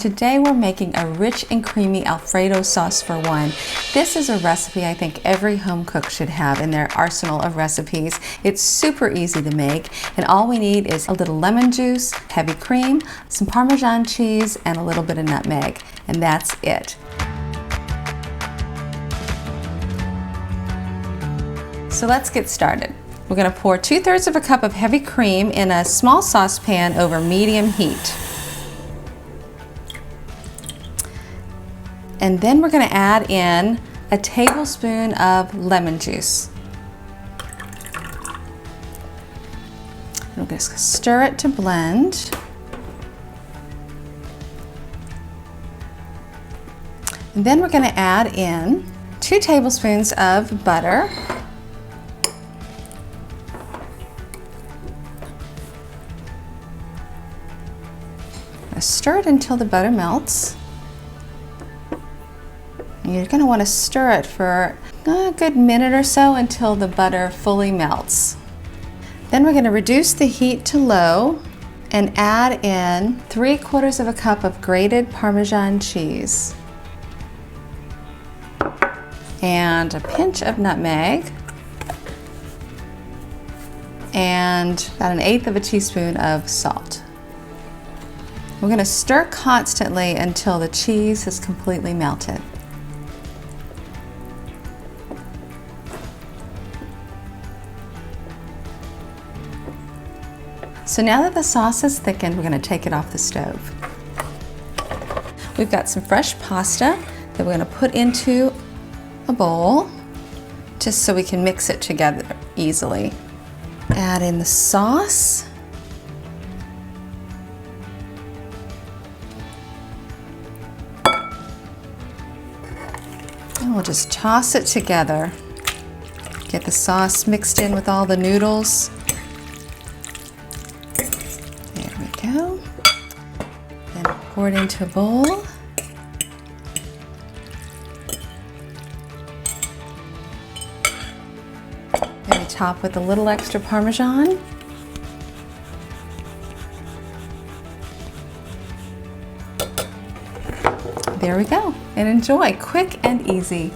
Today we're making a rich and creamy Alfredo sauce for one. This is a recipe I think every home cook should have in their arsenal of recipes. It's super easy to make, and all we need is a little lemon juice, heavy cream, some Parmesan cheese, and a little bit of nutmeg, and that's it. So let's get started. We're going to pour 2/3 of a cup of heavy cream in a small saucepan over medium heat. And then we're going to add in a tablespoon of lemon juice. And we're just going to stir it to blend. And then we're going to add in 2 tablespoons of butter. Stir it until the butter melts. You're going to want to stir it for a good minute or so until the butter fully melts. Then we're going to reduce the heat to low and add in 3/4 of a cup of grated Parmesan cheese and a pinch of nutmeg and about 1/8 of a teaspoon of salt. We're going to stir constantly until the cheese is completely melted. So now that the sauce is thickened, we're going to take it off the stove. We've got some fresh pasta that we're going to put into a bowl just so we can mix it together easily. Add in the sauce. And we'll just toss it together. Get the sauce mixed in with all the noodles. There we go. Then pour it into a bowl. Then we top with a little extra Parmesan. There we go. And enjoy, quick and easy.